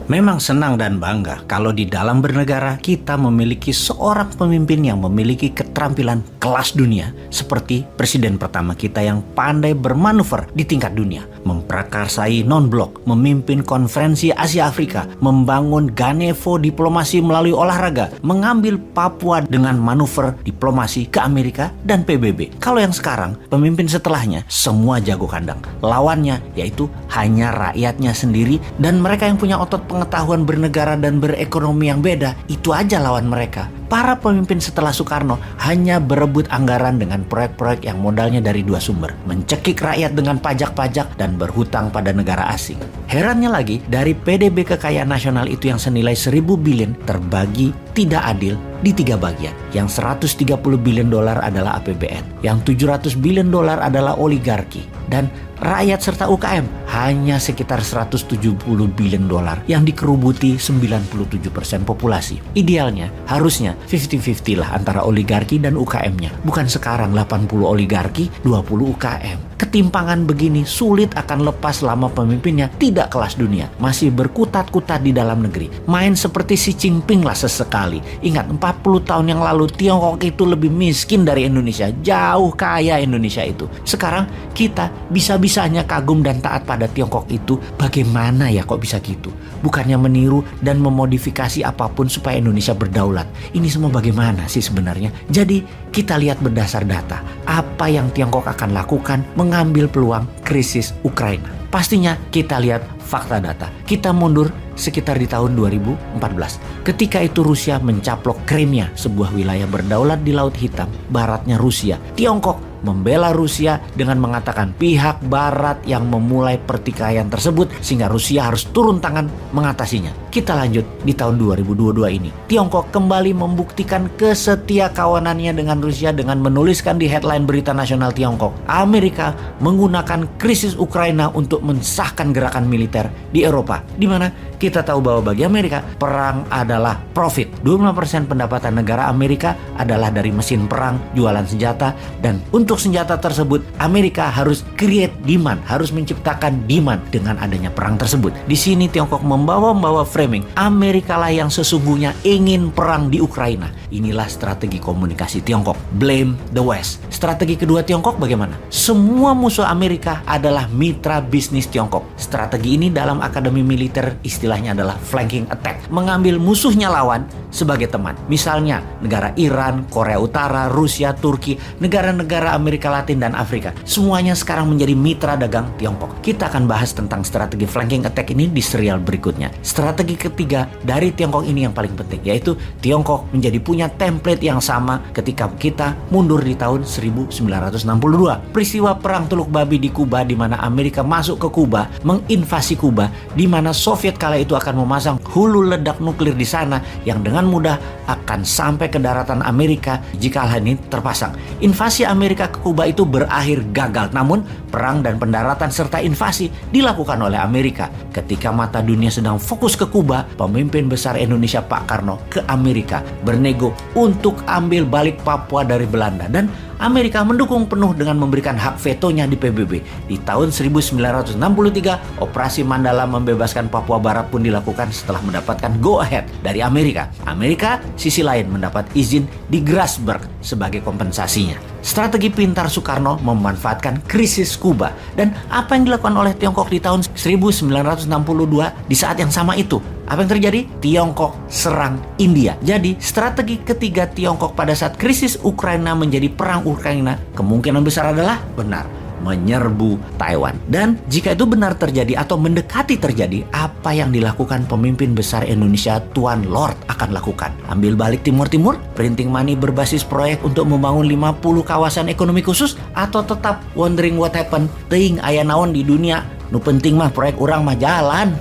Memang senang dan bangga kalau di dalam bernegara kita memiliki seorang pemimpin yang memiliki keterampilan kelas dunia seperti presiden pertama kita yang pandai bermanuver di tingkat dunia, memprakarsai non-blok, memimpin konferensi Asia Afrika, membangun Ganevo diplomasi melalui olahraga, mengambil Papua dengan manuver diplomasi ke Amerika dan PBB. Kalau yang sekarang, pemimpin setelahnya semua jago kandang. Lawannya yaitu hanya rakyatnya sendiri dan mereka yang punya otot pengetahuan bernegara dan berekonomi yang beda, itu aja lawan mereka. Para pemimpin setelah Soekarno hanya berebut anggaran dengan proyek-proyek yang modalnya dari dua sumber, mencekik rakyat dengan pajak-pajak dan berhutang pada negara asing. Herannya lagi, dari PDB kekayaan nasional itu yang senilai 1.000 billion terbagi tidak adil di 3 bagian. Yang 130 billion dolar adalah APBN, yang 700 billion dolar adalah oligarki, dan rakyat serta UKM hanya sekitar 170 billion dolar yang dikerubuti 97% populasi. Idealnya harusnya 50-50 lah antara oligarki dan UKM-nya. Bukan sekarang 80 oligarki, 20 UKM. Ketimpangan begini sulit akan lepas selama pemimpinnya tidak kelas dunia, masih berkutat-kutat di dalam negeri. Main seperti Xi Jinping lah sesekali. Ingat 40 tahun yang lalu Tiongkok itu lebih miskin dari Indonesia, jauh kaya Indonesia itu. Sekarang kita bisa-bisanya kagum dan taat pada Tiongkok itu. Bagaimana ya kok bisa gitu? Bukannya meniru dan memodifikasi apapun supaya Indonesia berdaulat. Ini semua bagaimana sih sebenarnya? Jadi kita lihat berdasar data apa yang Tiongkok akan lakukan mengambil peluang krisis Ukraina. Pastinya kita lihat fakta data. Kita mundur sekitar di tahun 2014. Ketika itu Rusia mencaplok Crimea, sebuah wilayah berdaulat di Laut Hitam, baratnya Rusia. Tiongkok membela Rusia dengan mengatakan pihak barat yang memulai pertikaian tersebut sehingga Rusia harus turun tangan mengatasinya. Kita lanjut di tahun 2022 ini. Tiongkok kembali membuktikan kesetiakawanannya dengan Rusia dengan menuliskan di headline berita nasional Tiongkok, Amerika menggunakan krisis Ukraina untuk mensahkan gerakan militer di Eropa, di mana kita tahu bahwa bagi Amerika perang adalah profit. 25% pendapatan negara Amerika adalah dari mesin perang, jualan senjata, dan untuk senjata tersebut Amerika harus create demand, harus menciptakan demand dengan adanya perang tersebut. Di sini Tiongkok membawa framing Amerika lah yang sesungguhnya ingin perang di Ukraina. Inilah strategi komunikasi Tiongkok, blame the West. Strategi kedua Tiongkok bagaimana? Semua musuh Amerika adalah mitra bisnis Tiongkok. Strategi ini dalam akademi militer istilahnya adalah flanking attack, mengambil musuhnya lawan sebagai teman. Misalnya negara Iran, Korea Utara, Rusia, Turki, negara-negara Amerika Latin dan Afrika. Semuanya sekarang menjadi mitra dagang Tiongkok. Kita akan bahas tentang strategi flanking attack ini di serial berikutnya. Strategi ketiga dari Tiongkok ini yang paling penting, yaitu Tiongkok menjadi punya template yang sama ketika kita mundur di tahun 1962. Peristiwa perang Teluk Babi di Kuba, di mana Amerika masuk ke Kuba, menginvasi Kuba, di mana Soviet kala itu akan memasang hulu ledak nuklir di sana yang dengan mudah akan sampai ke daratan Amerika jika hal ini terpasang. Invasi Amerika ke Kuba itu berakhir gagal, namun perang dan pendaratan serta invasi dilakukan oleh Amerika. Ketika mata dunia sedang fokus ke Kuba, pemimpin besar Indonesia Pak Karno ke Amerika bernego untuk ambil balik Papua dari Belanda, dan Amerika mendukung penuh dengan memberikan hak vetonya di PBB. Di tahun 1963, Operasi Mandala membebaskan Papua Barat pun dilakukan setelah mendapatkan go ahead dari Amerika. Amerika, sisi lain, mendapat izin di Grasberg sebagai kompensasinya. Strategi pintar Soekarno memanfaatkan krisis Kuba. Dan apa yang dilakukan oleh Tiongkok di tahun 1962 di saat yang sama itu? Apa yang terjadi? Tiongkok serang India. Jadi strategi ketiga Tiongkok pada saat krisis Ukraina menjadi perang Ukraina kemungkinan besar adalah benar, menyerbu Taiwan. Dan jika itu benar terjadi atau mendekati terjadi, apa yang dilakukan pemimpin besar Indonesia Tuan Lord akan lakukan? Ambil balik Timur-Timur, printing money berbasis proyek untuk membangun 50 kawasan ekonomi khusus, atau tetap wondering what happened, teuing aya naon di dunia, nu penting mah proyek urang mah jalan.